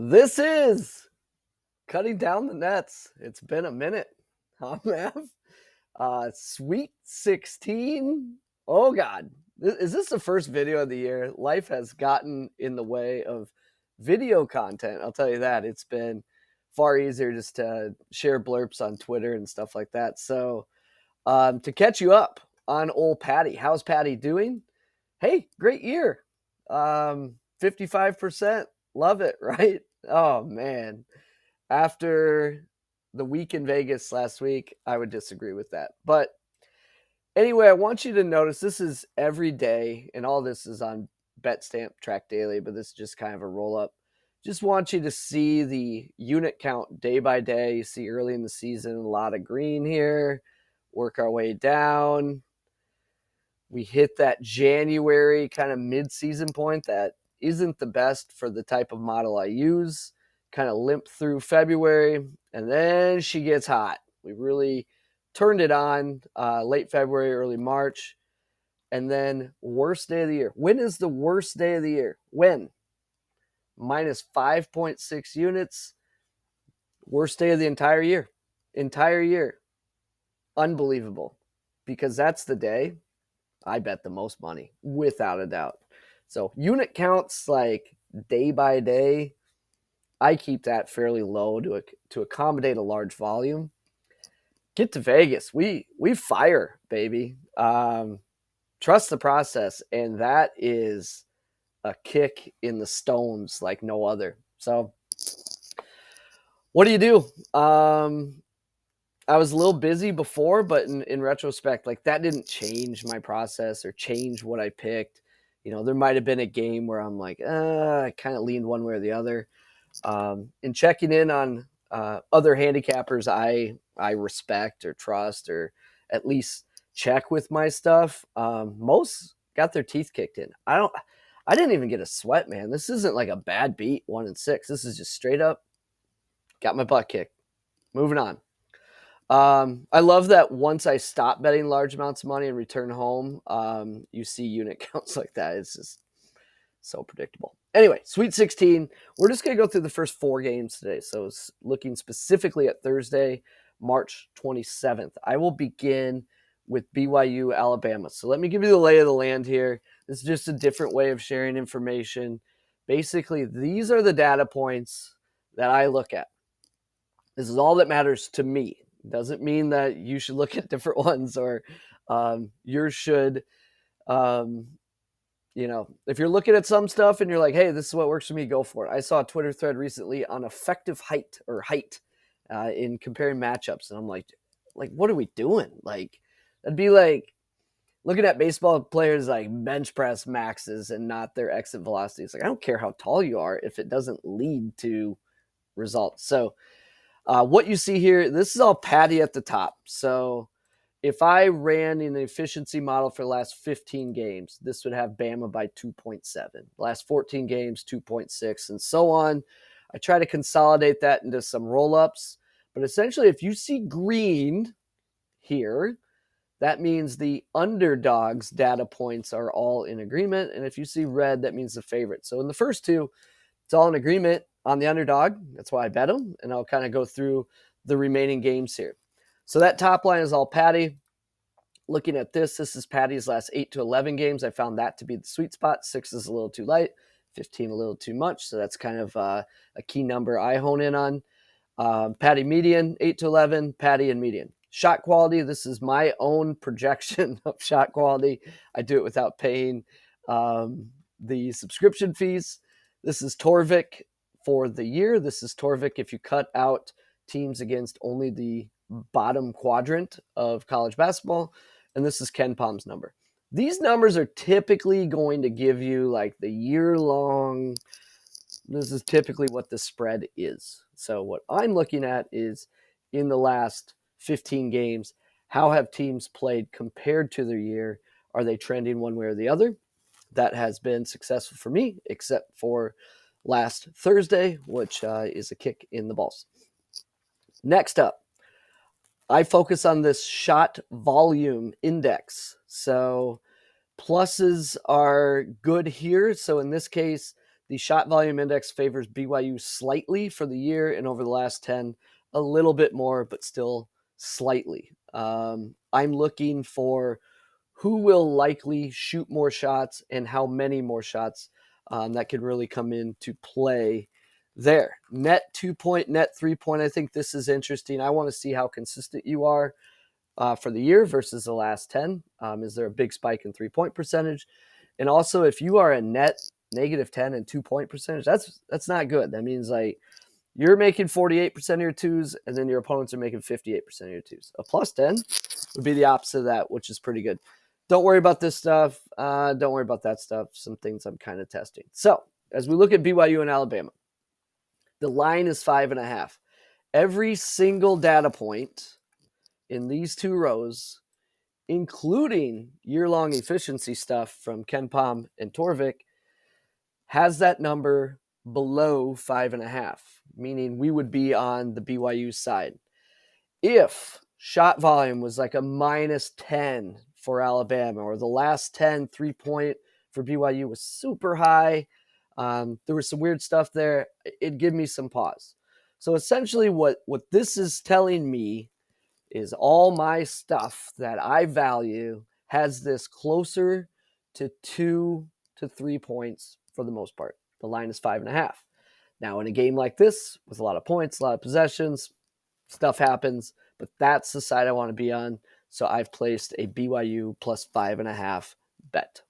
This is Cutting Down the Nets. It's been a minute. Huh, Mav? Sweet 16. Oh, God. Is this the first video of the year? Life has gotten in the way of video content. I'll tell you that. It's been far easier just to share blurps on Twitter and stuff like that. So to catch you up on old Paddy, how's Paddy doing? Hey, great year. 55%. Love it, right? Oh, man. After the week in Vegas last week, I would disagree with that. But anyway, I want you to notice this is every day, and all this is on BetStamp Track Daily, but this is just kind of a roll-up. Just want you to see the unit count day by day. You see early in the season, a lot of green here. Work our way down. We hit that January kind of mid-season point that isn't the best for the type of model I use. Kind of limp through February, and then she gets hot. We really turned it on late February, early March, and then worst day of the year. When is the worst day of the year? When? Minus 5.6 units. Worst day of the entire year. Entire year. Unbelievable. Because that's the day I bet the most money, without a doubt. So unit counts like day by day, I keep that fairly low to accommodate a large volume. Get to Vegas. We fire, baby. Trust the process, and that is a kick in the stones like no other. So what do you do? I was a little busy before, but in retrospect, like that didn't change my process or change what I picked. You know, there might have been a game where I'm like, I kind of leaned one way or the other. In checking in on other handicappers I respect or trust or at least check with my stuff, most got their teeth kicked in. I didn't even get a sweat, man. This isn't like a bad beat, 1-6. This is just straight up got my butt kicked. Moving on. I love that once I stop betting large amounts of money and return home, you see unit counts like that. It's just so predictable. Anyway, Sweet 16. We're just going to go through the first 4 games today. So it's looking specifically at Thursday, March 27th. I will begin with BYU, Alabama. So let me give you the lay of the land here. This is just a different way of sharing information. Basically, these are the data points that I look at. This is all that matters to me. Doesn't mean that you should look at different ones or yours should. You know, if you're looking at some stuff and you're like, hey, this is what works for me, go for it. I saw a Twitter thread recently on effective height in comparing matchups. And I'm like, what are we doing? Like, that'd be like looking at baseball players like bench press maxes and not their exit velocities. Like, I don't care how tall you are if it doesn't lead to results. So what you see here, this is all Paddy at the top. So if I ran an efficiency model for the last 15 games, this would have Bama by 2.7. Last 14 games, 2.6, and so on. I try to consolidate that into some roll-ups. But essentially, if you see green here, that means the underdog's data points are all in agreement. And if you see red, that means the favorite. So in the first two, it's all in agreement on the underdog. That's why I bet them. And I'll kind of go through the remaining games here. So that top line is all Paddy. Looking at this is Paddy's last 8 to 11 games. I found that to be the sweet spot. 6 is a little too light, 15 a little too much. So that's kind of a key number I hone in on. Paddy median, 8 to 11, Paddy and median. Shot quality, this is my own projection of shot quality. I do it without paying the subscription fees. This is Torvik for the year. This is Torvik if you cut out teams against only the bottom quadrant of college basketball. And this is KenPom's number. These numbers are typically going to give you like the year-long. This is typically what the spread is. So what I'm looking at is in the last 15 games, how have teams played compared to their year? Are they trending one way or the other? That has been successful for me, except for last Thursday, which is a kick in the balls. Next up, I focus on this shot volume index. So pluses are good here. So in this case, The shot volume index favors BYU slightly for the year, and over the last 10, a little bit more, but still slightly. I'm looking for who will likely shoot more shots and how many more shots that could really come into play there. Net 2-point, net 3-point. I think this is interesting. I want to see how consistent you are for the year versus the last 10. Is there a big spike in 3-point percentage? And also, if you are a net -10 and 2-point percentage, that's not good. That means like you're making 48% of your twos, and then your opponents are making 58% of your twos. A +10 would be the opposite of that, which is pretty good. Don't worry about this stuff. Don't worry about that stuff. Some things I'm kind of testing. So as we look at BYU and Alabama, the line is 5.5. Every single data point in these two rows, including year-long efficiency stuff from KenPom and Torvik, has that number below 5.5, meaning we would be on the BYU side. If shot volume was like a -10 for Alabama, or the last 10 3-point for BYU was super high, there was some weird stuff there, it'd give me some pause. So essentially what this is telling me is all my stuff that I value has this closer to 2 to 3 points for the most part. The line is 5.5. Now, in a game like this, with a lot of points, a lot of possessions, stuff happens, but that's the side I want to be on. So I've placed a BYU plus 5.5 bet.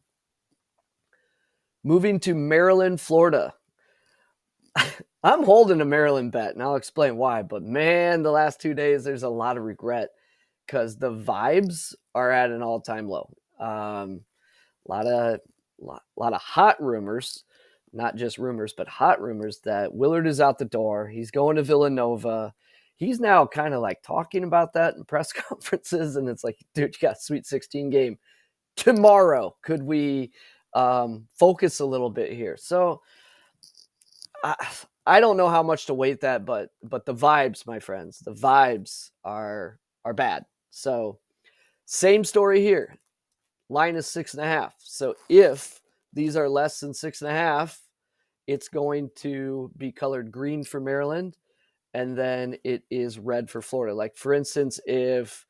Moving to Maryland, Florida. I'm holding a Maryland bet, and I'll explain why. But man, the last 2 days, there's a lot of regret because the vibes are at an all-time low. A lot of hot rumors, not just rumors, but hot rumors that Willard is out the door. He's going to Villanova. He's now kind of like talking about that in press conferences, and it's like, dude, you got a Sweet 16 game tomorrow. Could we focus a little bit here? So I don't know how much to weight that, but the vibes, my friends, the vibes are bad. So same story here. Line is 6.5. So if these are less than 6.5, it's going to be colored green for Maryland, and then it is red for Florida. Like, for instance, if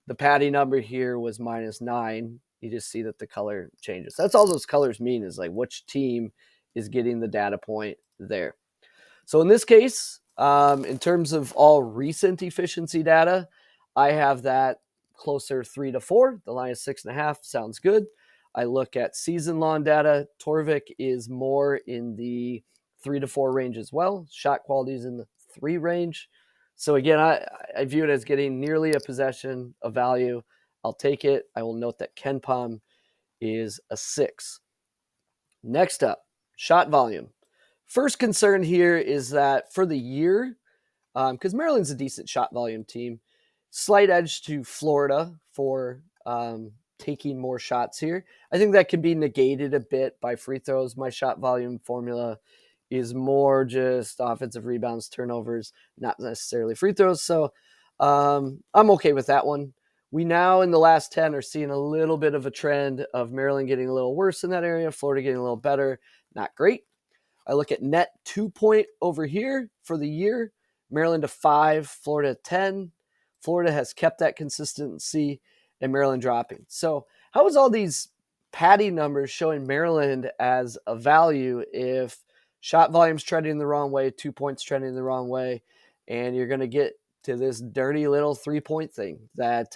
the Paddy number here was -9, you just see that the color changes. That's all those colors mean, is like which team is getting the data point there. So in this case, in terms of all recent efficiency data, I have that closer 3 to 4. The line is 6.5. Sounds good. I look at season-long data. Torvik is more in the 3 to 4 range as well. Shot quality is in the 3 range. So again, I view it as getting nearly a possession of value. I'll take it. I will note that KenPom is a 6. Next up, shot volume. First concern here is that for the year, because Maryland's a decent shot volume team, slight edge to Florida for taking more shots here. I think that can be negated a bit by free throws. My shot volume formula is more just offensive rebounds, turnovers, not necessarily free throws. So I'm okay with that one. We now, in the last 10, are seeing a little bit of a trend of Maryland getting a little worse in that area, Florida getting a little better. Not great. I look at net 2-point over here for the year. Maryland to 5, Florida 10. Florida has kept that consistency, and Maryland dropping. So how is all these Paddy numbers showing Maryland as a value if shot volume's trending the wrong way, 2 points trending the wrong way, and you're going to get to this dirty little 3-point thing that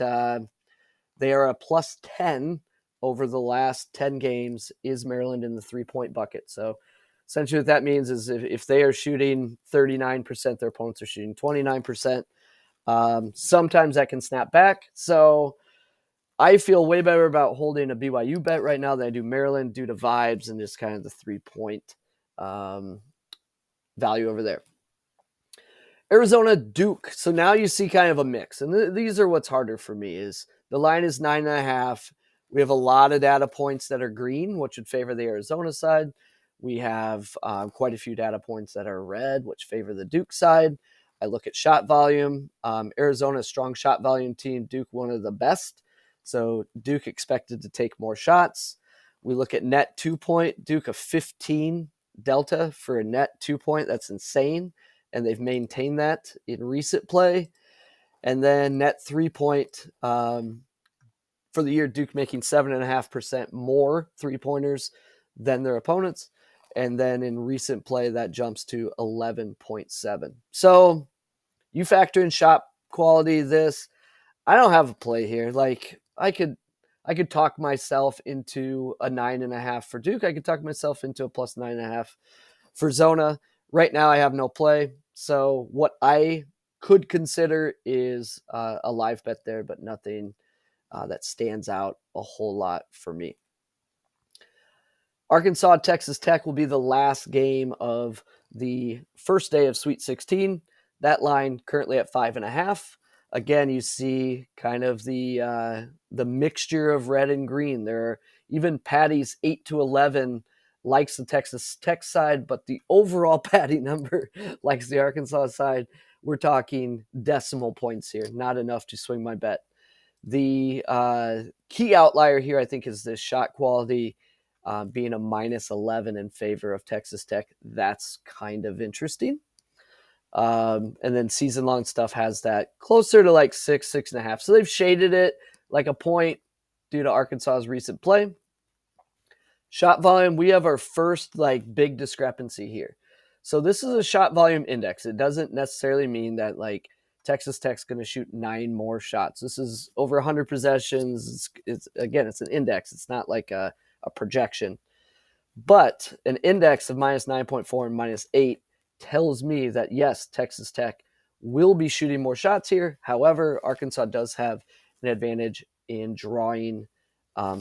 they are a plus 10 over the last 10 games is Maryland in the 3-point bucket. So essentially what that means is if they are shooting 39%, their opponents are shooting 29%. Sometimes that can snap back. So I feel way better about holding a BYU bet right now than I do Maryland due to vibes and just kind of the 3-point value over there. Arizona, Duke. So now you see kind of a mix. And these are what's harder for me is the line is 9.5. We have a lot of data points that are green, which would favor the Arizona side. We have quite a few data points that are red, which favor the Duke side. I look at shot volume. Arizona, strong shot volume team. Duke, one of the best. So Duke expected to take more shots. We look at net 2-point. Duke, a 15 delta for a net 2-point. That's insane. And they've maintained that in recent play. And then net 3-point for the year, Duke making 7.5% more 3-pointers than their opponents. And then in recent play, that jumps to 11.7. So you factor in shot quality, I don't have a play here. Like I could talk myself into a 9.5 for Duke. I could talk myself into a plus 9.5 for Zona. Right now, I have no play. So what I could consider is a live bet there, but nothing that stands out a whole lot for me. Arkansas, Texas Tech will be the last game of the first day of Sweet 16. That line currently at 5.5. Again, you see kind of the mixture of red and green. There are even Paddy's 8-11 likes the Texas Tech side, but the overall Paddy number likes the Arkansas side. We're talking decimal points here, not enough to swing my bet. The key outlier here, I think, is this shot quality being a minus 11 in favor of Texas Tech. That's kind of interesting. And then season-long stuff has that closer to like 6.5. So they've shaded it like a point due to Arkansas's recent play. Shot volume, we have our first like big discrepancy here. So this is a shot volume index. It doesn't necessarily mean that like Texas Tech's going to shoot 9 more shots. This is over 100 possessions. It's an index. It's not like a projection. But an index of minus 9.4 and minus 8 tells me that, yes, Texas Tech will be shooting more shots here. However, Arkansas does have an advantage in drawing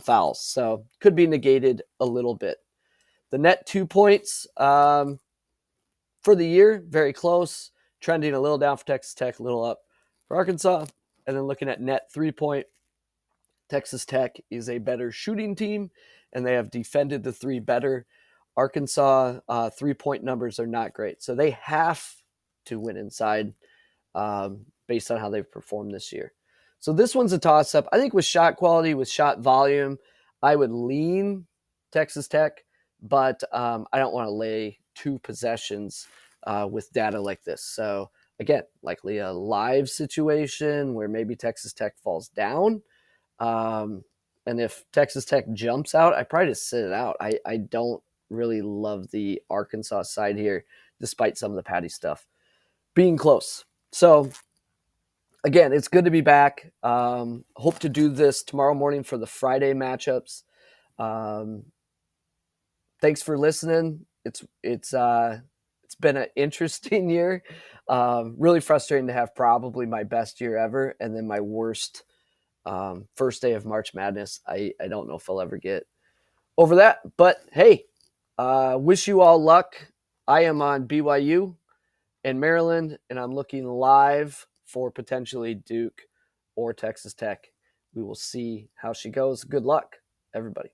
fouls. So could be negated a little bit. The net 2 points for the year, very close. Trending a little down for Texas Tech, a little up for Arkansas. And then looking at net 3-point, Texas Tech is a better shooting team, and they have defended the 3 better. Arkansas 3-point numbers are not great. So they have to win inside based on how they've performed this year. So this one's a toss-up. I think with shot quality, with shot volume, I would lean Texas Tech, but I don't want to lay 2 possessions with data like this. So again, likely a live situation where maybe Texas Tech falls down. And if Texas Tech jumps out, I probably just sit it out. I don't really love the Arkansas side here, despite some of the Paddy stuff being close. So again, it's good to be back. Hope to do this tomorrow morning for the Friday matchups. Thanks for listening. It's been an interesting year. Really frustrating to have probably my best year ever, and then my worst first day of March Madness. I don't know if I'll ever get over that. But hey, wish you all luck. I am on BYU in Maryland, and I'm looking live for potentially Duke or Texas Tech. We will see how she goes. Good luck, everybody.